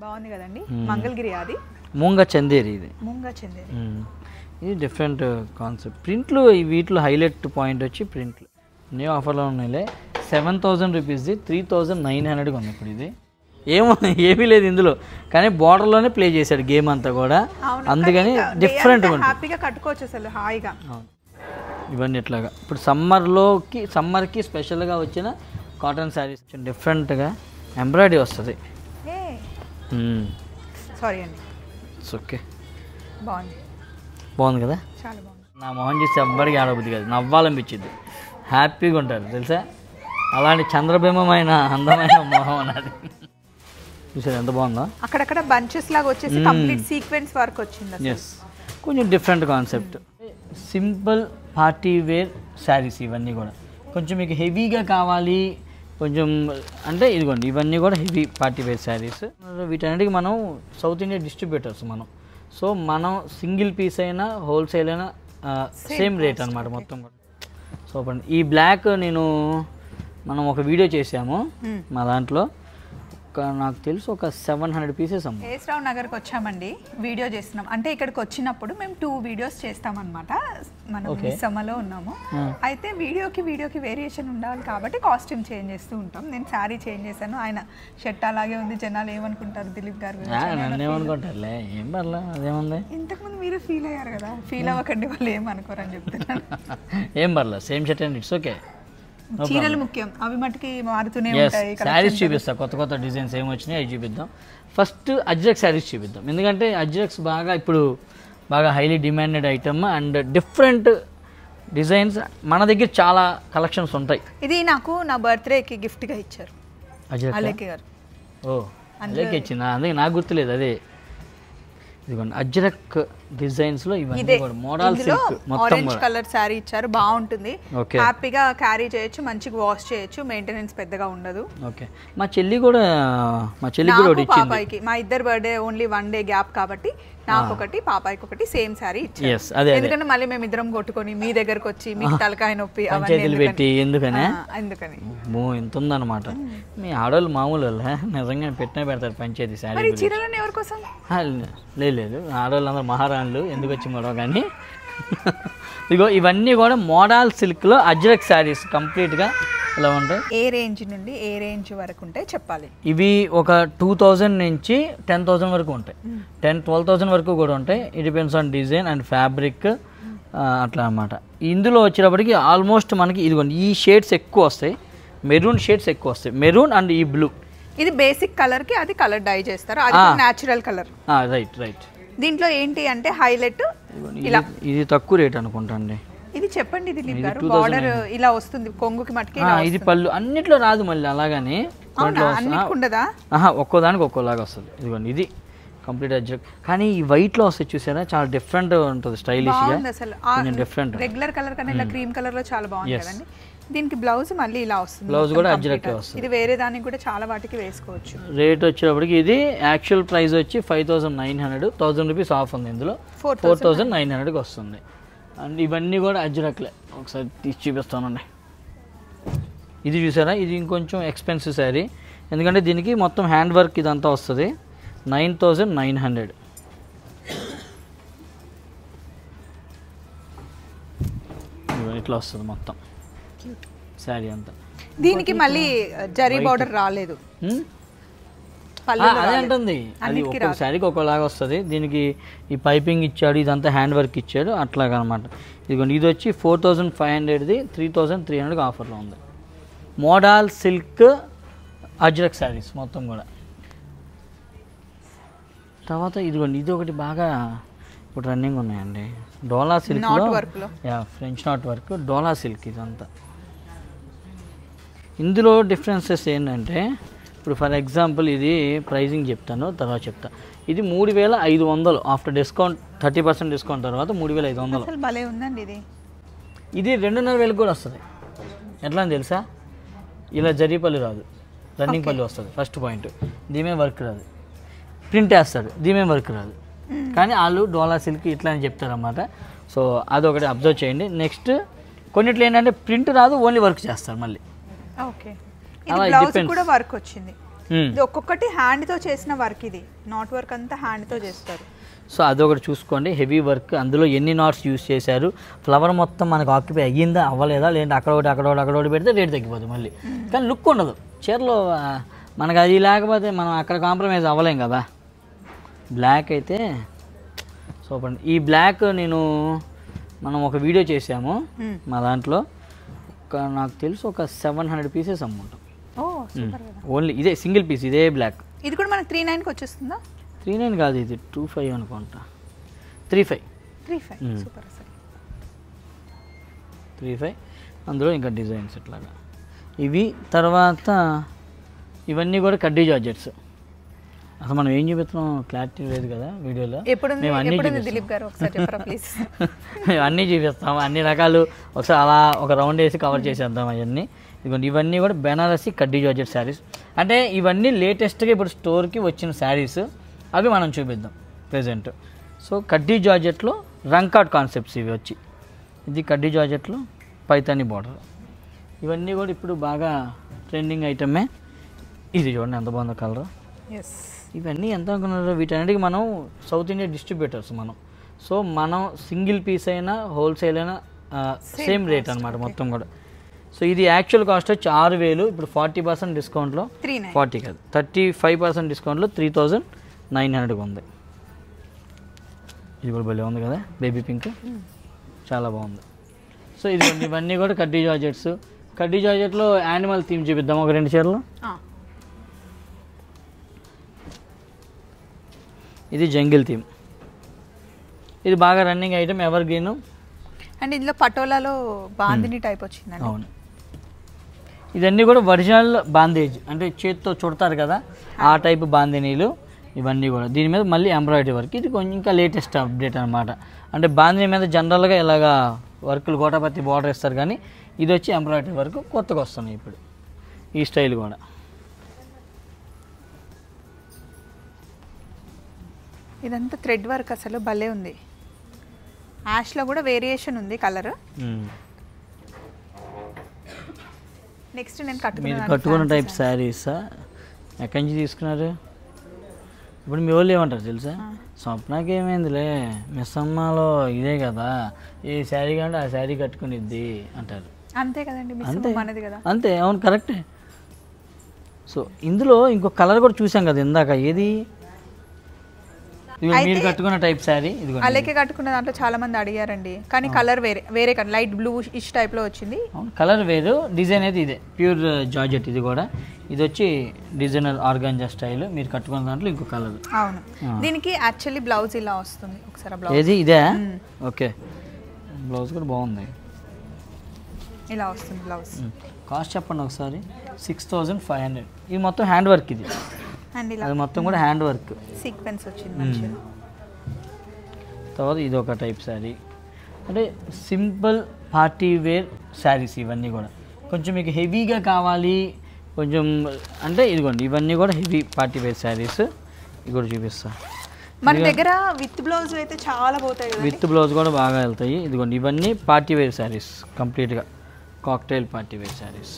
బాగుంది కదండి మంగళగిరి అది మూంగ చందేరి ఇది ఇది డిఫరెంట్ కాన్సెప్ట్ ప్రింట్లు వీటిలో హైలైట్ పాయింట్ వచ్చి ప్రింట్లు న్యూ ఆఫర్లో ఉన్నాయిలే 7,000 రూపీస్ది 3,900గా ఉంది ఇప్పుడు ఇది ఏమీ లేదు ఇందులో కానీ బార్డర్లోనే ప్లే చేశాడు గేమ్ అంతా కూడా అందుకని డిఫరెంట్గా ఉంటుంది హ్యాపీగా కట్టుకోవచ్చు అసలు హాయిగా ఇవన్నీ ఇట్లాగా ఇప్పుడు సమ్మర్కి స్పెషల్గా వచ్చిన కాటన్ శారీస్ డిఫరెంట్గా ఎంబ్రాయిడరీ వస్తుంది సారీ అండి ఓకే బాగుంది కదా చాలా బాగుంది నా మొహం చూసి ఎవ్వరికి ఆడబుద్ది కాదు నవ్వాలనిపించింది హ్యాపీగా ఉంటారు తెలుసా అలాంటి చంద్రబింబమైన అందమైన మొహం అన్నది చూసారు ఎంత బాగుందో అక్కడక్కడ బంచెస్ లాగా వచ్చేసి కంప్లీట్ సీక్వెన్స్ వర్క్ వచ్చింది ఎస్ కొంచెం different concept simple party wear saris ఇవన్నీ కూడా కొంచెం మీకు హెవీగా కావాలి కొంచెం అంటే ఇదిగోండి ఇవన్నీ కూడా హెవీ పార్టీ వేర్ శారీస్ వీటన్నిటికి మనం సౌత్ ఇండియా డిస్ట్రిబ్యూటర్స్ సో మనం సింగిల్ పీస్ అయినా హోల్సేల్ అయినా సేమ్ రేట్ అనమాట మొత్తం కూడా సో ఈ బ్లాక్ మనం ఒక వీడియో చేసాము మా దాంట్లో నాకు తెలుసు ఒక 700 పీసెస్ అమ్మ ఎస్ రావు నగర్కి వచ్చామండి వీడియో చేస్తున్నాం అంటే ఇక్కడికి వచ్చినప్పుడు మేము 2 వీడియోస్ చేస్తామన్నమాట మనం మిస్సమ్మలో ఉన్నాము అయితే వీడియోకి వేరియేషన్ ఉండాలి కాబట్టి కాస్ట్యూమ్ చేంజ్ చేస్తూ ఉంటాం నేను శారీ చేంజ్ చేశాను ఆయన షర్ట్ అలాగే ఉంది జనాలు ఏమనుకుంటారు దిలీప్ గారు ఏమనుకుంటారులే ఏం పర్లే అదేముంది ఇంతకుముందు మీరు ఫీల్ అయ్యారు కదా ఫీల్ అవ్వకండి వాళ్ళు ఏమనుకోరని చెప్తున్నాను ఏం పర్లే same shirt and it's okay చీరలు ముఖ్యం అవి మటుకి మారుతూనే ఉంటాయి శారీస్ చూపిస్తా కొత్త డిజైన్స్ ఏమి వచ్చినాయి అవి చూపిద్దాం ఫస్ట్ అజ్రక్ శారీస్ చూపిద్దాం ఎందుకంటే అజ్రక్స్ ఇప్పుడు బాగా highly demanded item and different designs మన దగ్గర చాలా కలెక్షన్స్ ఉంటాయి ఇది నాకు నా బర్త్డేకి గిఫ్ట్గా ఇచ్చారు అలేఖ్య గారు అలేఖ్య ఇచ్చిందా అందుకే నాకు గుర్తులేదు అదే ఇదిగోండి అజ్రక్ డిజైన్స్ లో ఇవన్నీ కూడా మోడల్ సిల్క్ మొత్తం ఆరెంజ్ కలర్ సారీ ఇచ్చారు బాగుంటుంది హ్యాపీగా క్యారీ చేయొచ్చు మంచిగా వాష్ చేయొచ్చు మెయింటెనెన్స్ పెద్దగా ఉండదు ఓకే మా చెల్లి కూడా ఒకటి ఇచ్చింది పాపాయికి మా ఇద్దరు బర్త్డే ఓన్లీ 1 డే గ్యాప్ కాబట్టి నాకు ఒకటి పాపాయికి ఒకటి సేమ్ సారీ ఇచ్చారు ఎందుకంటే మళ్ళీ మేము ఇద్దరం కొట్టుకొని మీ దగ్గరకు వచ్చి మీకు తలకాయ నొప్పి అవన్నీ పెట్టి ఎందుకని ఎంత ఉందన్నమాట మీ ఆడవాళ్ళు మామూలు నిజంగా పెడతారు పంచాయతీ సారీ చీరలు ఎవరి కోసం లేదు ఆడవాళ్ళందరూ మహారాణులు ఎందుకు వచ్చి మరో కానీ ఇగో ఇవన్నీ కూడా మోడల్ సిల్క్లో అజ్రక్ శారీస్ కంప్లీట్గా ఇలా ఉంటాయి ఏ రేంజ్ నుండి ఏ రేంజ్ వరకు ఉంటాయి చెప్పాలి ఇవి ఒక 2,000 నుంచి 10,000 వరకు ఉంటాయి 12,000 వరకు కూడా ఉంటాయి it depends on design and fabric అట్లా అన్నమాట ఇందులో వచ్చేటప్పటికి ఆల్మోస్ట్ మనకి ఇదిగోండి ఈ షేడ్స్ ఎక్కువ వస్తాయి మెరూన్ షేడ్స్ ఎక్కువ వస్తాయి మెరూన్ అండ్ ఈ బ్లూ ఇది బేసిక్ కలర్ కి అది కలర్ డై చేస్తారు అది నేచురల్ కలర్ రైట్ దీంట్లో ఏంటి అంటే హైలైట్ ఇది తక్కువ రేట్ అనుకుంటా అండి ఇది చెప్పండి దిలీప్ గారు బార్డర్ ఇలా వస్తుంది కొంగుకి మట్టికి ఇది పళ్ళు అన్నిట్లో రాదు మళ్ళీ అలాగని ఉండదా ఒక్కోదానికి ఒక్కోలాగా వస్తుంది ఇదిగోండి ఇది కంప్లీట్ అజ్రక్ కానీ ఈ వైట్ లో వస్తే చూసారా చాలా డిఫరెంట్ ఉంటుంది స్టైలిష్ గా అసలు డిఫరెంట్ రెగ్యులర్ కలర్ కన్నా ఇలా క్రీమ్ కలర్ లో చాలా బాగుంది కదండి దీనికి బ్లౌజ్ మళ్ళీ ఇలా వస్తుంది బ్లౌజ్ కూడా అజ్రక్ వస్తుంది ఇది వేరే దానికి కూడా చాలా వాటికి వేసుకోవచ్చు రేట్ వచ్చేటప్పటికి ఇది యాక్చువల్ ప్రైస్ వచ్చి 5,900 1000 రూపీస్ ఆఫ్ ఉంది ఇందులో 4,900కి వస్తుంది అండ్ ఇవన్నీ కూడా అజ్రక్లే ఒకసారి తీసి చూపిస్తానండి ఇది చూసారా ఇది ఇంకొంచెం ఎక్స్పెన్సివ్ శారీ ఎందుకంటే దీనికి మొత్తం హ్యాండ్ వర్క్ ఇదంతా వస్తుంది 9,900 ఇట్లా వస్తుంది మొత్తం శారీ అంతా దీనికి మళ్ళీ జరీ బార్డర్ రాలేదు అదే అంటుంది అది ఒక్కొక్క శారీకి ఒక్కోలాగా వస్తుంది దీనికి ఈ పైపింగ్ ఇచ్చాడు ఇదంతా హ్యాండ్ వర్క్ ఇచ్చాడు అట్లాగా అనమాట ఇదిగోండి ఇది వచ్చి 4,500ది 3,300కి ఆఫర్లో ఉంది మోడల్ సిల్క్ అజ్రక్ శారీస్ మొత్తం కూడా తర్వాత ఇదిగోండి ఇది ఒకటి బాగా ఇప్పుడు రన్నింగ్ ఉన్నాయండి డోలా సిల్క్లో ఫ్రెంచ్ నాట్ వర్క్ డోలా సిల్క్ ఇదంతా ఇందులో డిఫరెన్సెస్ ఏంటంటే ఇప్పుడు ఫర్ ఎగ్జాంపుల్ ఇది ప్రైజింగ్ చెప్తాను తర్వాత చెప్తా ఇది 3,500 ఆఫ్టర్ డిస్కౌంట్ 30% డిస్కౌంట్ తర్వాత 3,500 భలే ఉందండి ఇది 2,500 కూడా వస్తుంది ఎట్లా అని తెలుసా ఇలా జరీ పళ్ళు రాదు రన్నింగ్ పళ్ళు వస్తుంది ఫస్ట్ పాయింట్ దీమే వర్క్ రాదు ప్రింట్ వేస్తాడు దీమే వర్క్ రాదు కానీ వాళ్ళు డోలా సిల్క్ ఇట్లా అని చెప్తారన్నమాట సో అదొకటి అబ్జర్వ్ చేయండి నెక్స్ట్ కొన్నిట్లో ఏంటంటే ప్రింట్ రాదు ఓన్లీ వర్క్ చేస్తారు మళ్ళీ ఓకే ఇది బ్లౌజ్ కూడా వర్క్ వచ్చింది ఇది ఒక్కొక్కటి హ్యాండ్తో చేసిన వర్క్, ఇది నాట్ వర్క్ అంతా హ్యాండ్తో చేస్తారు. సో అదొకటి చూసుకోండి, హెవీ వర్క్. అందులో ఎన్ని నాట్స్ యూస్ చేశారు, ఫ్లవర్ మొత్తం మనకు ఆక్యుపై అయ్యిందా అవ్వలేదా, లేదంటే అక్కడ ఒకటి పెడితే రేట్ తగ్గిపోతుంది మళ్ళీ. కానీ లుక్ ఉండదు చీరలో. మనకు అది లేకపోతే మనం అక్కడ కాంప్రమైజ్ అవ్వలేం కదా. బ్లాక్ అయితే సూపర్. ఈ బ్లాక్ మనం ఒక వీడియో చేసాము మా దాంట్లో, నాకు తెలుసు ఒక 700 పీసెస్ అమ్ముంటాం ఓన్లీ. ఇదే సింగిల్ పీస్, ఇదే బ్లాక్. ఇది కూడా మనకి 39కి వచ్చేస్తుందా? 39 కాదు, ఇది 25 అనుకుంటా. 35 సూపర్ అసలు. 35 అందులో ఇంకా డిజైన్స్ ఇట్లాగా ఇవి. తర్వాత ఇవన్నీ కూడా కడ్డీ జార్జెట్స్. అసలు మనం ఏం చూపిస్తున్నాం క్లారిటీ లేదు కదా వీడియోలో. మేము అన్నీ అన్నీ చూపిస్తాము, అన్ని రకాలు ఒకసారి అలా ఒక రౌండ్ వేసి కవర్ చేసేద్దాం అవన్నీ. ఇదిగోండి ఇవన్నీ కూడా బెనారసి కడ్డీ జార్జెట్ శారీస్. అంటే ఇవన్నీ లేటెస్ట్గా ఇప్పుడు స్టోర్కి వచ్చిన శారీస్, అవి మనం చూపిద్దాం ప్రెజెంట్. సో కడ్డీ జార్జెట్లో రంకాట్ కాన్సెప్ట్స్ ఇవి వచ్చి, ఇది కడ్డీ జార్జెట్లో పైతాని బార్డర్. ఇవన్నీ కూడా ఇప్పుడు బాగా ట్రెండింగ్ ఐటమే. ఇది చూడండి ఎంత బాగుందో కలర్. ఇవన్నీ ఎంత అనుకున్నారు, వీటన్నిటికి మనం సౌత్ ఇండియా డిస్ట్రిబ్యూటర్స్ మనం. సో మనం సింగిల్ పీస్ అయినా హోల్సేల్ అయినా సేమ్ రేట్ అనమాట మొత్తం కూడా. సో ఇది యాక్చువల్ కాస్ట్ వచ్చి 6000, ఇప్పుడు 40% డిస్కౌంట్లో 40 కాదు 35% డిస్కౌంట్లో 3900 ఉంది. ఇది కూడా భలే ఉంది కదా, బేబీ పింక్, చాలా బాగుంది. సో ఇవన్నీ కూడా కడ్డీ జార్జెట్స్. కడ్డీ జార్జెట్లో యానిమల్ థీమ్ చూపిద్దాం ఒక 2 చీరలు. ఇది జంగిల్ థీమ్, ఇది బాగా running item, ever green. And ఇందులో పటోలాలో బాందిని టైప్ వచ్చింది. అవును, ఇవన్నీ కూడా ఒరిజినల్ బాందేజ్, అంటే చేతితో చుడతారు కదా ఆ టైప్ బాందినీలు ఇవన్నీ కూడా. దీని మీద మళ్ళీ ఎంబ్రాయిడరీ వర్క్, ఇది కొంచెం ఇంకా లేటెస్ట్ అప్డేట్ అనమాట. అంటే బాందినీ మీద జనరల్గా ఇలాగా వర్కులు గోటాపత్తి బార్డర్ ఇస్తారు, కానీ ఇది వచ్చి ఎంబ్రాయిడరీ వర్క్ కొత్తగా వస్తున్నాయి ఇప్పుడు ఈ స్టైల్ కూడా. ఇదంతా థ్రెడ్ వర్క్, అసలు భలే ఉంది. యాష్లో కూడా వేరియేషన్ ఉంది కలర్. నెక్స్ట్ నేను కట్టుకున్న టైప్ శారీస్ ఎక్కడి నుంచి తీసుకున్నారు? ఇప్పుడు మీ వాళ్ళు ఏమంటారు తెలుసా, స్వప్నకి ఏమైందిలే మిస్సమ్మలో ఇదే కదా, ఏ శారీ కంటే ఆ శారీ కట్టుకునిద్ది అంటారు. అంతే కదండి, మనది కదా. అంతే, అవును కరెక్టే. సో ఇందులో ఇంకో కలర్ కూడా చూసాం కదా ఇందాక, ఏది మీరు కట్టుకున్న టైప్ శారీ. ఇది అలాగే కట్టుకున్న దాంట్లో చాలా మంది అడిగారండి, కానీ కలర్ వేరే లైట్ బ్లూ ఇష్ టైప్ లో వచ్చింది. కలర్ వేరు, డిజైన్ అయితే ఇదే ప్యూర్ జార్జెట్. ఇది కూడా ఇది వచ్చి డిజైనర్ ఆర్గాంజా స్టైల్. మీరు కట్టుకున్న దాంట్లో ఇంకో కలర్. అవును, దీనికి యాక్చువల్లీ బ్లౌజ్ ఇలా వస్తుంది. ఒకసారి బ్లౌజ్ ఏది ఇదే? ఓకే, బ్లౌజ్ కూడా బాగుంది, ఇలా వస్తుంది బ్లౌజ్. కాస్ట్ చెప్పండి ఒకసారి. 6500. ఇది మొత్తం హ్యాండ్ వర్క్, ఇది అది మొత్తం కూడా హ్యాండ్ వర్క్, సీక్వెన్స్ వచ్చింది మంచిగా. తర్వాత ఇది ఒక టైప్ శారీ, అంటే సింపుల్ పార్టీ వేర్ శారీస్ ఇవన్నీ కూడా. కొంచెం మీకు హెవీగా కావాలి కొంచెం అంటే ఇదిగోండి ఇవన్నీ కూడా హెవీ పార్టీ వేర్ శారీస్. ఇవి కూడా చూపిస్తా. మన దగ్గర విత్ బ్లౌజ్ అయితే చాలా పోతాయి కదా, విత్ బ్లౌజ్ కూడా బాగా వెళ్తాయి. ఇదిగోండి ఇవన్నీ పార్టీ వేర్ శారీస్, కంప్లీట్గా cocktail party wear saris.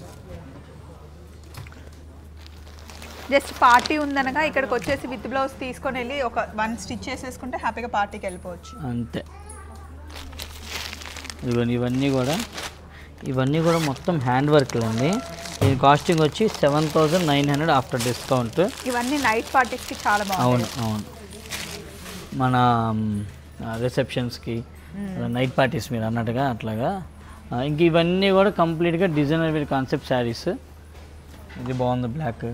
Just party ఉందనగా ఇక్కడికి వచ్చేసి విత్ బ్లౌజ్ తీసుకొని వెళ్ళి ఒక 1 స్టిచ్ చేసేసుకుంటే హ్యాపీగా పార్టీకి వెళ్ళిపోవచ్చు అంతే. ఇదిగోండి ఇవన్నీ కూడా మొత్తం హ్యాండ్ వర్క్లు అండి. దీని కాస్టింగ్ వచ్చి 7900 ఆఫ్టర్ డిస్కౌంట్. ఇవన్నీ నైట్ పార్టీస్కి చాలా బాగుంది. అవును, మన రిసెప్షన్స్కి నైట్ పార్టీస్ మీరు అన్నట్టుగా అట్లాగా. ఇంక ఇవన్నీ కూడా కంప్లీట్గా డిజైనర్ వేర్ కాన్సెప్ట్ శారీస్. ఇది బాగుంది, బ్లాక్.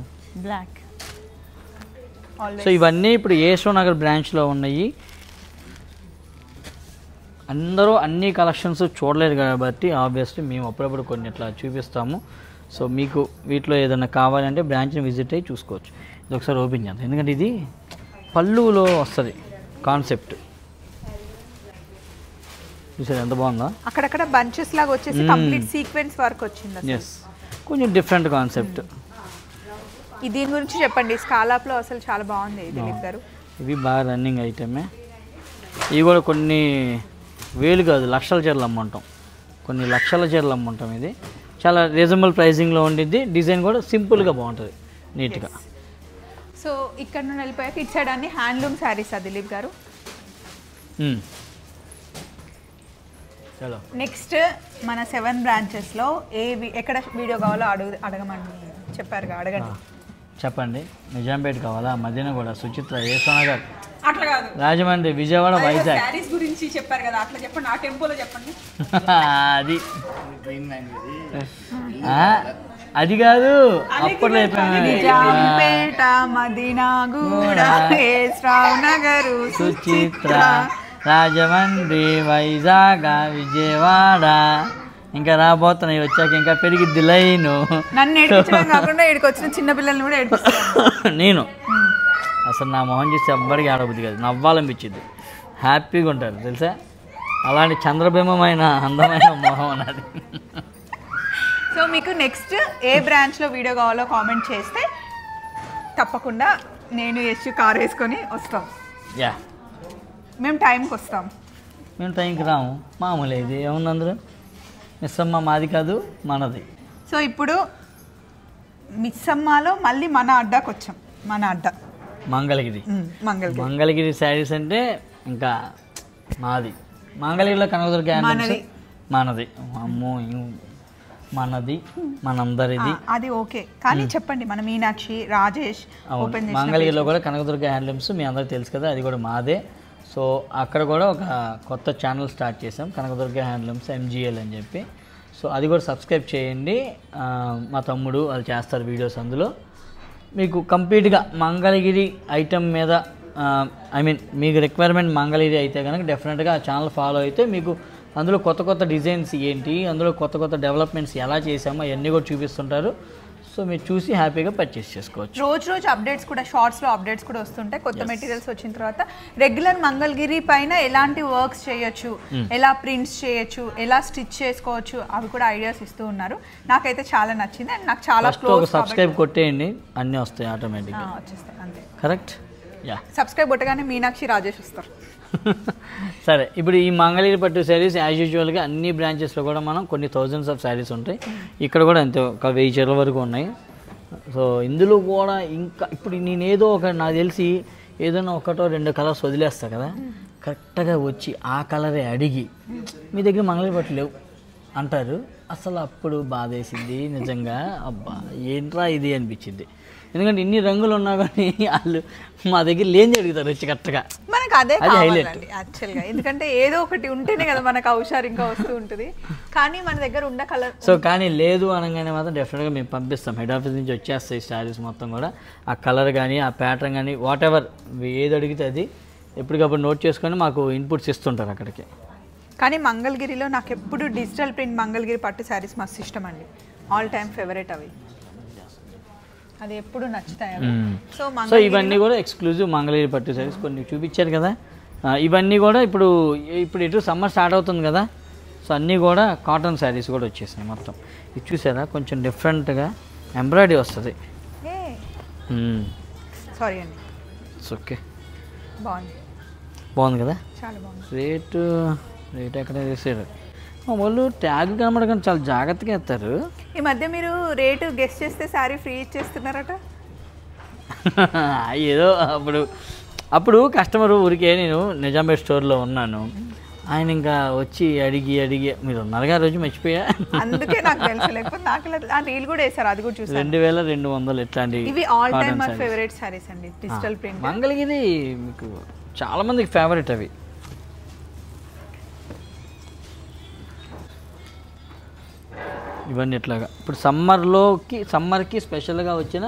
సో ఇవన్నీ ఇప్పుడు యశ్వంత్ నగర్ బ్రాంచ్లో ఉన్నాయి. అందరూ అన్ని కలెక్షన్స్ చూడలేదు కాబట్టి ఆబ్వియస్లీ మేము అప్పుడప్పుడు కొన్ని ఇట్లా చూపిస్తాము. సో మీకు వీటిలో ఏదైనా కావాలంటే బ్రాంచ్ని విజిట్ అయ్యి చూసుకోవచ్చు. ఇది ఒకసారి ఓపెన్ చేద్దాం, ఎందుకంటే ఇది పళ్ళులో వస్తుంది కాన్సెప్ట్. చూసారు ఎంత బాగుందో, అక్కడక్కడ బంచెస్ లాగా వచ్చేసి కంప్లీట్ సీక్వెన్స్ వర్క్ వచ్చింది. ఎస్, కొంచెం డిఫరెంట్ కాన్సెప్ట్. దీని గురించి చెప్పండి. స్కాలాప్లో అసలు చాలా బాగుంది దిలీప్ గారు. ఇవి బాగా రన్నింగ్ ఐటమే. ఇవి కూడా కొన్ని వేలు కాదు లక్షల చీరలు అమ్ముంటాం, కొన్ని లక్షల చీరలు అమ్ముంటాం. ఇది చాలా రీజనబుల్ ప్రైజింగ్లో ఉండిద్ది. డిజైన్ కూడా సింపుల్గా బాగుంటుంది, నీట్గా. సో ఇక్కడ నుండి వెళ్ళిపోయాక ఇటు సైడ్ అన్ని హ్యాండ్లూమ్ శారీస్ దిలీప్ గారు. నెక్స్ట్ మన 7 బ్రాంచెస్లో ఎక్కడ వీడియో కావాలో అడగమండి చెప్పారుగా, అడగండి. చెప్పండి. నిజాంపేట కావాలా, మధ్యన కూడా సుచిత్ర, యశ్వనగర్, అట్లా కాదు, రాజమండ్రి, విజయవాడ, వైజాగ్. శారీస్ గురించి చెప్పారు కదా, అట్లా చెప్పండి. ఆ టెంపోలో చెప్పండి. అది అది కాదు, అప్పట్లో నిజాంపేట, మదీనాగూడ, నగరు, సుచిత్ర, రాజమండ్రి, వైజాగ్, విజయవాడ. ఇంకా రాబోతున్నాయి, వచ్చాక ఇంకా పెరిగిద్ది లైను. నన్ను ఏడిపించడం కాకుండా ఇక్కడికి వచ్చిన చిన్న పిల్లల్ని కూడా ఏడిపిస్తాను నేను. అసలు నా మొహం చూస్తే ఎవ్వడికి ఆడబుద్ది కాదు, నవ్వాలనిపించింది. హ్యాపీగా ఉంటారు తెలుసా, అలాంటి చంద్రబింబమైన అందమైన మొహం అన్నది. సో మీకు నెక్స్ట్ ఏ బ్రాంచ్లో వీడియో కావాలో కామెంట్ చేస్తే తప్పకుండా నేను యశ్ కార్ వేసుకొని వస్తాం. యా, మేము టైంకి వస్తాం. మేము టైంకి రాము, మామూలు ఇది ఏముంది అందులో. మిస్సమ్మ మాది కాదు, మనది. సో ఇప్పుడు మిస్సమ్మలో మళ్ళీ మన అడ్డాకి వచ్చాం. మన అడ్డా మంగళగిరి. మంగళగిరి శారీస్ అంటే ఇంకా మాది. మంగళగిరిలో కనకదుర్గ హ్యాండ్లూమ్స్ మనది. అమ్మో, మనది, మనందరిది. అది ఓకే, కానీ చెప్పండి మన మీనాక్షి, రాజేష్ ఓపెన్ చేసిన మంగళగిరిలో కూడా కనకదుర్గ హ్యాండ్లూమ్స్ మీ అందరికి తెలుసు కదా, అది కూడా మాదే. సో అక్కడ కూడా ఒక కొత్త ఛానల్ స్టార్ట్ చేసాం, కనకదుర్గ హ్యాండ్లూమ్స్ MGL అని చెప్పి. సో అది కూడా సబ్స్క్రైబ్ చేయండి. మా తమ్ముడు వాళ్ళు చేస్తారు వీడియోస్. అందులో మీకు కంప్లీట్గా మంగళగిరి ఐటమ్ మీద మీకు రిక్వైర్మెంట్ మంగళగిరి అయితే కనుక డెఫినెట్గా ఆ ఛానల్ ఫాలో అయితే మీకు అందులో కొత్త కొత్త డిజైన్స్ ఏంటి, అందులో కొత్త కొత్త డెవలప్మెంట్స్ ఎలా చేసామో అవన్నీ కూడా చూపిస్తుంటారు. సో మీరు చూసి హ్యాపీగా పర్చేస్ చేసుకోవచ్చు. రోజు అప్డేట్స్ కూడా, షార్ట్స్లో అప్డేట్స్ కూడా వస్తుంటాయి. కొత్త మెటీరియల్స్ వచ్చిన తర్వాత రెగ్యులర్ మంగళగిరి పైన ఎలాంటి వర్క్స్ చేయొచ్చు, ఎలా ప్రింట్స్ చేయొచ్చు, ఎలా స్టిచ్ చేసుకోవచ్చు, అవి కూడా ఐడియాస్ ఇస్తూ ఉన్నారు. నాకైతే చాలా నచ్చింది అండ్ నాకు చాలా సబ్స్క్రైబ్ కొట్టేయండి, అన్నీ వస్తాయి ఆటోమేటిక్గా, వచ్చేస్తాయి అంతే. కరెక్ట్. యా, సబ్స్క్రైబ్ కొట్టగానే మీనాక్షి, రాజేష్ వస్తారు. సరే, ఇప్పుడు ఈ మంగళగిరి పట్టు శారీస్ యాజ్ యూజువల్గా అన్ని బ్రాంచెస్లో కూడా మనం కొన్ని థౌజండ్స్ ఆఫ్ శారీస్ ఉంటాయి. ఇక్కడ కూడా అంతే, ఒక 1000 చీరల వరకు ఉన్నాయి. సో ఇందులో కూడా ఇంకా ఇప్పుడు నేను ఏదో నాకు తెలిసి ఏదైనా 1-2 కలర్స్ వదిలేస్తా కదా, కరెక్ట్గా వచ్చి ఆ కలరే అడిగి మీ దగ్గర మంగళగిరి పట్టు లేవు అంటారు. అసలు అప్పుడు బాధేసింది నిజంగా. అబ్బా ఏంట్రా ఇది అనిపించింది. ఎందుకంటే ఇన్ని రంగులు ఉన్నా కానీ వాళ్ళు మా దగ్గర లేని అడుగుతారు వచ్చి కరెక్ట్గా. మనకు అదే కావాలండి యాక్చువల్గా, ఎందుకంటే ఏదో ఒకటి ఉంటేనే కదా మనకు హుషారు ఇంకా వస్తూ ఉంటుంది. కానీ మన దగ్గర ఉన్న కలర్ కానీ లేదు అనగానే మాత్రం డెఫినెట్గా మేము పంపిస్తాం. హెడ్ ఆఫీస్ నుంచి వచ్చేస్తాయి శారీస్ మొత్తం కూడా. ఆ కలర్ కానీ ఆ ప్యాటర్న్ కానీ వాట్ ఎవర్ ఏది అడిగితే అది ఎప్పటికప్పుడు నోట్ చేసుకొని మాకు ఇన్పుట్స్ ఇస్తుంటారు అక్కడికి. కానీ మంగళగిరిలో నాకు ఎప్పుడు డిజిటల్ ప్రింట్ మంగళగిరి పట్టు శారీస్ మస్తు ఇష్టం అండి. ఆల్ టైమ్ ఫేవరెట్ అవి, అది ఎప్పుడు నచ్చుతాయి. సో ఇవన్నీ కూడా ఎక్స్క్లూజివ్ మంగళగిరి పట్టు శారీస్ కొన్ని చూపించారు కదా. ఇవన్నీ కూడా ఇప్పుడు ఎటు సమ్మర్ స్టార్ట్ అవుతుంది కదా, సో అన్నీ కూడా కాటన్ శారీస్ కూడా వచ్చేసినాయి మొత్తం. ఇది చూసారా, కొంచెం డిఫరెంట్గా ఎంబ్రాయిడరీ వస్తుంది. సారీ అండి, ఓకే, బాగుంది కదా, చాలా బాగుంది. రేట్ ఎక్కడ చేసారు వాళ్ళు, ట్యాగ్ కనబడగానే చాలా జాగ్రత్తగా వేస్తారు. ఈ మధ్య మీరు రేటు గెస్ట్ చేస్తే శారీ ఫ్రీ ఇచ్చేస్తున్నారట. ఏదో అప్పుడు కస్టమర్ ఊరికే, నేను నిజాంపేట స్టోర్లో ఉన్నాను, ఆయన ఇంకా వచ్చి అడిగి మీరు ఉన్నారుగా రోజు మర్చిపోయా, అందుకే నాకు తెలుసు. లేకపోతే నాకు రీల్ కూడా వేసారు, అది కూడా చూసాను. 2200 ఇట్లాంటి. ఇవి all time my favourite saris అండి, డిజిటల్ ప్రింట్. మంగళగిరి మీకు చాలా మందికి ఫేవరెట్ అవి. ఇవన్నీ ఇట్లాగా ఇప్పుడు సమ్మర్కి స్పెషల్గా వచ్చిన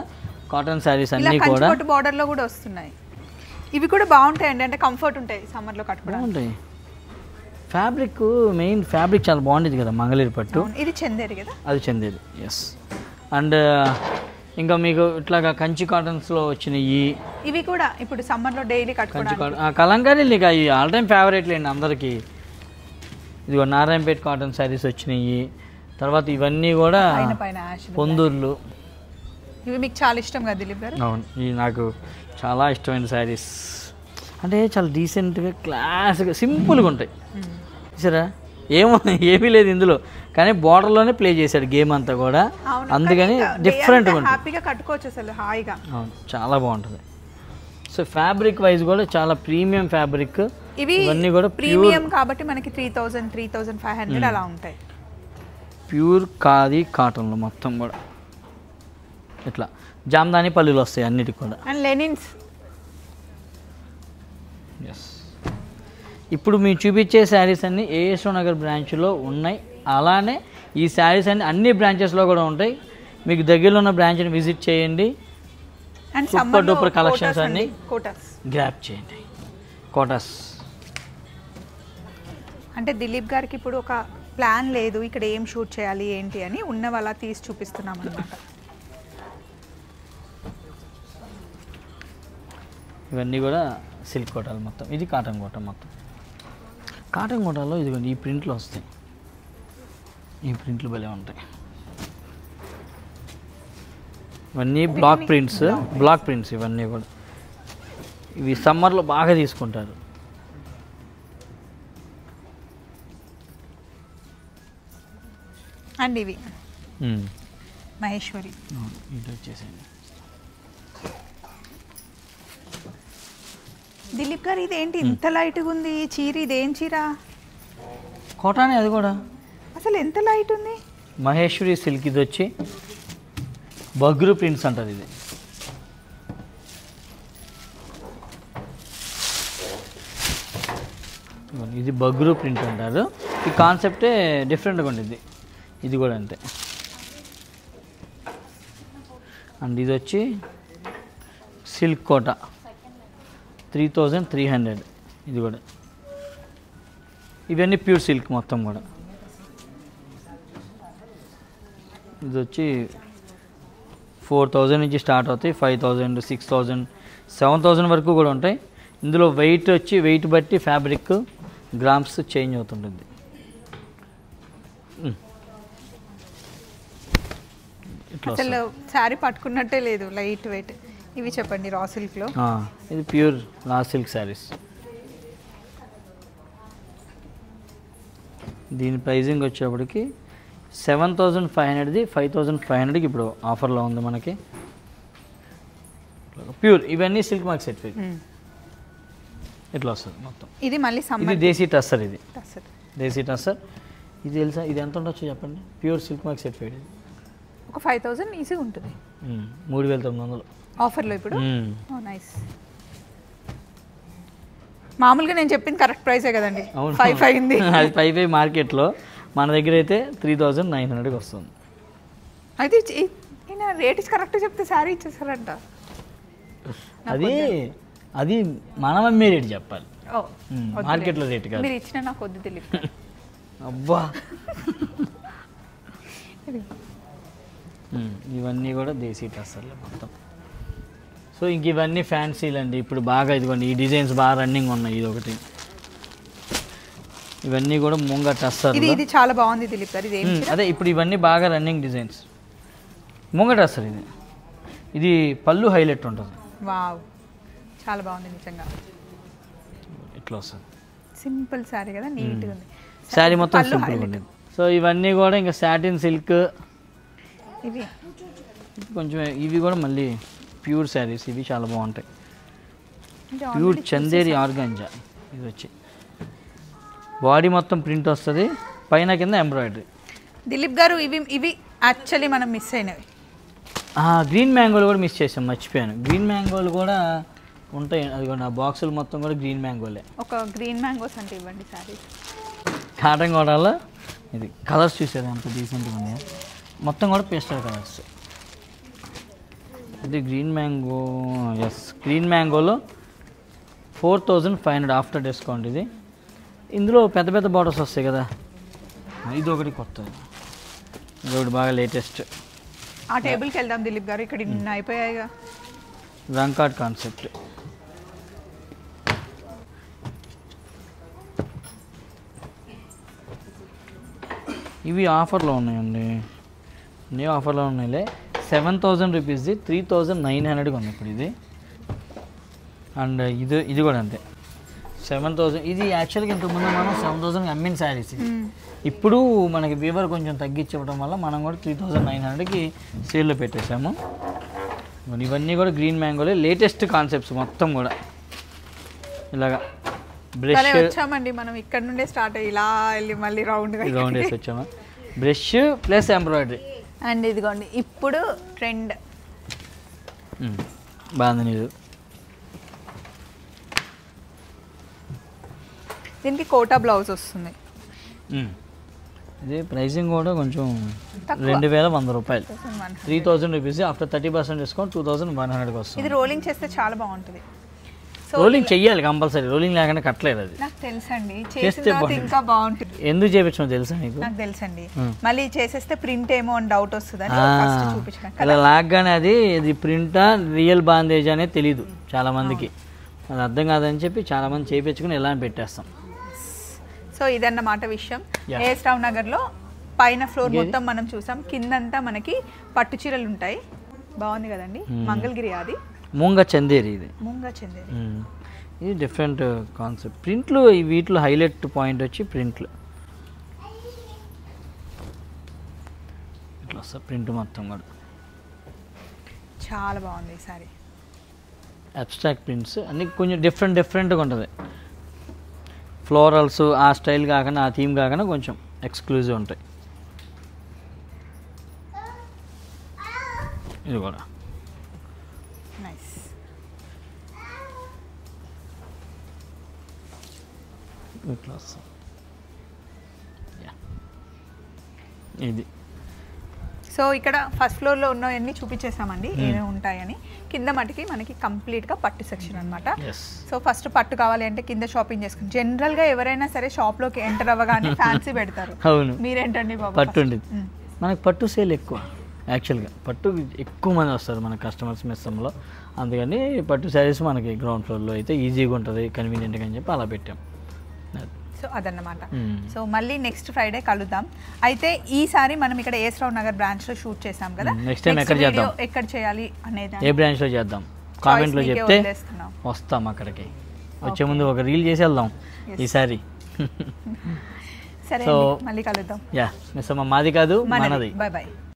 కాటన్ శారీస్ అన్నీ కూడా బార్డర్లో కూడా వస్తున్నాయి. ఇవి కూడా బాగుంటాయండి, అంటే కంఫర్ట్ ఉంటాయి సమ్మర్లో కట్టుకోవడానికి. బాగుంటాయి. ఫ్యాబ్రిక్, మెయిన్ ఫ్యాబ్రిక్ చాలా బాగుండేది కదా మంగళగిరి పట్టు. ఇది చందేరి కదా, అది చందేరి. ఎస్. అండ్ ఇంకా మీకు ఇట్లాగా కంచి కాటన్స్లో వచ్చినాయి. ఇవి కూడా ఇప్పుడు సమ్మర్లో డైలీ కట్టుకోవడానికి. కలంకారీ ఇక అవి ఆల్ టైమ్ ఫేవరెట్ లేండి అందరికీ. ఇదిగో నారాయణపేట కాటన్ శారీస్ వచ్చినాయి. తర్వాత ఇవన్నీ కూడా పొందూర్లు. ఇవి మీకు చాలా ఇష్టం కదా దిలీప్ గారు? అవును, ఇవి నాకు చాలా ఇష్టమైన శారీస్. అంటే చాలా డీసెంట్గా, క్లాస్గా, సింపుల్గా ఉంటాయి. చూసారా, ఏమీ లేదు ఇందులో, కానీ బార్డర్లోనే ప్లే చేశాడు గేమ్ అంతా కూడా, అందుకని డిఫరెంట్గా ఉంటుంది. హ్యాపీగా కట్టుకోవచ్చు అసలు హాయిగా. అవును, చాలా బాగుంటుంది. సో ఫ్యాబ్రిక్ వైజ్ కూడా చాలా ప్రీమియం ఫ్యాబ్రిక్, ఇవన్నీ కూడా ప్రీమియం కాబట్టి మనకి 3000 3500 అలా ఉంటాయి. ప్యూర్ ఖాదీ కాటన్లో మొత్తం కూడా ఇట్లా జామ్దాని పల్లీలు వస్తాయి అన్నిటికి కూడా. And linens. ఎస్, ఇప్పుడు మేము చూపించే శారీస్ అన్నీ ఏఎస్ఓ నగర్ బ్రాంచ్లో ఉన్నాయి. అలానే ఈ శారీస్ అన్ని అన్ని బ్రాంచెస్లో కూడా ఉంటాయి. మీకు దగ్గరలో ఉన్న బ్రాంచ్ని విజిట్ చేయండి. అండ్ సూపర్ డూపర్ కలెక్షన్స్ అన్ని కోటాస్ గ్రాప్ చేయండి. కోటాస్ అంటే దిలీప్ గారికి ఇప్పుడు ఒక ప్లాన్ లేదు ఇక్కడ ఏం షూట్ చేయాలి ఏంటి అని, ఉన్న వాళ్ళ తీసి చూపిస్తున్నాం అన్నమాట. ఇవన్నీ కూడా సిల్క్ కోటాలు మొత్తం. ఇది కాటన్ కోట మొత్తం. కాటన్ కోటాలో ఇదిగోండి ఈ ప్రింట్లు వస్తాయి. ఈ ప్రింట్లు భలే ఉంటాయి. ఇవన్నీ బ్లాక్ ప్రింట్స్ ఇవన్నీ కూడా. ఇవి సమ్మర్లో బాగా తీసుకుంటారు. అండ్ ఇవి మహేశ్వరి. ఇది వచ్చేసేయండి. దిలీప్ గారు ఇదేంటి ఇంత లైట్గా ఉంది చీర? ఇదేం చీర? కోటానే అది కూడా. అసలు ఎంత లైట్ ఉంది. మహేశ్వరి సిల్క్. ఇది వచ్చి బగ్రు ప్రింట్స్ అంటారు. ఇది ఇది బగ్రు ప్రింట్ అంటారు. ఈ కాన్సెప్టే డిఫరెంట్గా ఉండేది. ఇది కూడా అంతే. అండ్ ఇది వచ్చి సిల్క్ కోట 3300. ఇది కూడా ఇవన్నీ ప్యూర్ సిల్క్ మొత్తం కూడా. ఇది వచ్చి 4000 నుంచి స్టార్ట్ అవుతాయి. 5000 6000 7000 వరకు కూడా ఉంటాయి. ఇందులో వెయిట్ బట్టి ఫ్యాబ్రిక్ గ్రామ్స్ చేంజ్ అవుతుంటుంది. అసలు శారీ పట్టుకున్నట్టే లేదు, లైట్ వెయిట్. ఇవి చెప్పండి రా సిల్క్లో. ఇది ప్యూర్ రా సిల్క్ శారీస్. దీని ప్రైజింగ్ వచ్చేప్పటికి 7500ది 5500కి ఇప్పుడు ఆఫర్లో ఉంది మనకి. ప్యూర్ ఇవన్నీ సిల్క్ మార్క్ సెట్ ఇట్లా వస్తుంది మొత్తం. ఇది మళ్ళీ ఇది దేశీ టస్సర్. ఇది దేశీ టస్సర్. ఇది తెలుసా ఇది ఎంత ఉండొచ్చు చెప్పండి? ప్యూర్ సిల్క్ మార్క్ సెట్ ఇది ఒక 5000 ఈజీగా ఉంటుంది. 3900 ఆఫర్లో ఇప్పుడు. నైస్. మామూలుగా నేను చెప్పింది కరెక్ట్ ప్రైసే కదండి. 5 అయింది. అది 5 మార్కెట్లో, మన దగ్గర అయితే 3900కి వస్తుంది. అయితే ఈయన రేట్ కరెక్ట్ చెప్తే శారీ ఇచ్చేసారంట. అది మనం అమ్మే రేట్ చెప్పాలి, మార్కెట్లో రేట్ కాదు. మీరు ఇచ్చిన నాకు వద్దు తెలియదు. అబ్బా ఇవన్నీ కూడా దేశీ టస్సర్లే మొత్తం. సో ఇంక ఇవన్నీ ఫ్యాన్సీలు అండి. ఇప్పుడు బాగా ఇదిగోండి ఈ డిజైన్స్ బాగా రన్నింగ్ ఉన్నాయి. ఇది ఒకటి. ఇవన్నీ కూడా ముంగ టస్సర్. ఇది చాలా బాగుంది దిలీప్ గారు. ఇది అదే ఇప్పుడు ఇవన్నీ బాగా రన్నింగ్ డిజైన్స్. ముంగ టస్సర్. ఇది పళ్ళు హైలైట్ ఉంటుంది. వావ్, చాలా బాగుంది నిజంగా. ఇట్లా వస్తుంది. సింపుల్ శారీ కదా, నీట్గా ఉంది శారీ మొత్తం సింపుల్గా ఉండేది. సో ఇవన్నీ కూడా ఇంకా సాటిన్ సిల్క్. ఇవి కొంచెం ఇవి కూడా మళ్ళీ ప్యూర్ శారీస్. ఇవి చాలా బాగుంటాయి. Pure Chanderi organza. ఇది వచ్చి బాడీ మొత్తం ప్రింట్ వస్తుంది, పైన కింద ఎంబ్రాయిడరీ. దిలీప్ గారు ఇవి యాక్చువల్లీ మనం మిస్ అయినవి. గ్రీన్ మ్యాంగోలు కూడా మిస్ చేసాం, మర్చిపోయాను. గ్రీన్ మ్యాంగోలు కూడా ఉంటాయి. అది కూడా బాక్సులు మొత్తం కూడా గ్రీన్ మ్యాంగోలే. ఒక గ్రీన్ మ్యాంగోస్ అంటే ఇవ్వండి శారీ. కాటన్ కోటాలో ఇది కలర్స్ చూసారు అంత డీసెంట్గా ఉన్నాయి. మొత్తం కూడా పేస్టల్ కలర్స్. ఇది గ్రీన్ మ్యాంగో. ఎస్, గ్రీన్ మ్యాంగోలో 4500 ఆఫ్టర్ డిస్కౌంట్. ఇది ఇందులో పెద్ద పెద్ద బార్డర్స్ వస్తాయి కదా. ఇది ఒకటి కొత్తది, ఇది ఒకటి బాగా లేటెస్ట్. ఆ టేబుల్కి వెళ్దాం దిలీప్ గారు, ఇక్కడ నిన్న అయిపోయాయిగా. రంకాట్ కాన్సెప్ట్. ఇవి ఆఫర్లో ఉన్నాయండి. అన్నీ ఆఫర్లో ఉన్నాయిలే. 7000 రూపీస్ది 3900కి ఉంది ఇప్పుడు ఇది. అండ్ ఇది కూడా అంతే. 7,000. ఇది యాక్చువల్గా ఇంతకుముందు మనం 7,000 అమ్మిన శారీస్. ఇప్పుడు మనకి వీవర్ కొంచెం తగ్గించడం వల్ల మనం కూడా 3,900కి సేల్లో పెట్టేసాము. ఇవన్నీ కూడా గ్రీన్ మ్యాంగోలే, లేటెస్ట్ కాన్సెప్ట్స్ మొత్తం కూడా. ఇలాగా బ్రష్ వచ్చామండి మనం ఇక్కడ నుండే స్టార్ట్ అయ్యి ఇలా వెళ్ళి మళ్ళీ రౌండ్ వేసి వచ్చామా. బ్రష్ ప్లస్ ఎంబ్రాయిడరీ అండ్ ఇదిగోండి ఇప్పుడు ట్రెండ్ బాగుంది. నీరు దీనికి కోటా బ్లౌజ్ వస్తుంది. ఇది ప్రైసింగ్ కూడా కొంచెం 2,100 రూపాయలు, 3,000 రూపీస్. ఆఫ్టర్ 30% డిస్కౌంట్ 2,100కి వస్తుంది. ఇది రోలింగ్ చేస్తే చాలా బాగుంటుంది. రోలింగ్ చెయ్యాలి కంపల్సరీ, రోలింగ్ లేకుండా కట్టలేదు. అది నాకు తెలుసండి, చేస్తే ఇంకా బాగుంటుంది. ఎందుకు చేయించడం తెలుసా నీకు? నాకు తెలుసండి. మళ్ళీ చేసేస్తే ప్రింట్ ఏమో అని డౌట్ వస్తుందని ఫస్ట్ చూపించడం. ఇలా లాగ్గానే ఇది ప్రింటా రియల్ బాందేజ్ అనేది తెలీదు చాలా మందికి, అది అర్థం కాదని చెప్పి చాలా మంది చేయించుకుని ఇలా పెట్టేస్తాం. సో ఇదన్నమాట విషయం. ఏఎస్ రావు నగర్లో పైన ఫ్లోర్ మొత్తం మనం చూసాం, కిందంతా మనకి పట్టు చీరలు ఉంటాయి. బాగుంది కదండి. మంగళగిరి అది మూంగ చందేరి. ఇది మూంగ చందేరి. ఇది డిఫరెంట్ కాన్సెప్ట్. ప్రింట్లు వీటిలో హైలైట్ పాయింట్ వచ్చి ప్రింట్లు ఇట్లా వస్తుంది. ప్రింట్ మొత్తం కూడా చాలా బాగుంది ఈ సారీ. అబ్స్ట్రాక్ట్ ప్రింట్స్ అన్నీ కొంచెం డిఫరెంట్గా ఉంటుంది. ఫ్లోరల్స్ ఆ స్టైల్ కాకుండా, ఆ థీమ్ కాకుండా కొంచెం ఎక్స్క్లూజివ్ ఉంటాయి. ఇది కూడా నైస్. ఇది సో ఇక్కడ ఫస్ట్ ఫ్లోర్లో ఉన్నవన్నీ చూపించేసామండి ఏమేమి ఉంటాయని. కింద మటుకి మనకి కంప్లీట్గా పట్టు సెక్షన్ అనమాట. సో ఫస్ట్ పట్టు కావాలి అంటే కింద షాపింగ్ చేసుకుని, జనరల్గా ఎవరైనా సరే షాప్లోకి ఎంటర్ అవ్వగానే ఫ్యాన్సీ పెడతారు. అవును, మీరేంటండి బాబు? పట్టు ఉండేది మనకి, పట్టు సేల్ ఎక్కువ. యాక్చువల్గా పట్టు ఎక్కువ మంది వస్తారు మన కస్టమర్స్ మెస్సంలో, అందుకని పట్టు శారీస్ మనకి గ్రౌండ్ ఫ్లోర్లో అయితే ఈజీగా ఉంటుంది, కన్వీనియంట్గా అని చెప్పి అలా పెట్టాం. సో అదన్నమాట. సో మళ్ళీ నెక్స్ట్ ఫ్రైడే కలుద్దాం. అయితే ఈసారి మనం ఇక్కడ ఏఎస్ రావు నగర్ బ్రాంచ్లో షూట్ చేసాం కదా, నెక్స్ట్ టైం ఎక్కడ చేద్దాం, ఎక్కడ చేయాలి అనేది ఏ బ్రాంచ్లో చేద్దాం కామెంట్లో చెప్తే వస్తాం అక్కడికి. వచ్చే ముందు ఒక రీల్ చేసి వెళ్దాం ఈసారి. సరే మళ్ళీ కలుద్దాం. యా మిస్ అమ్మ, మాది కాదు మనది. By by.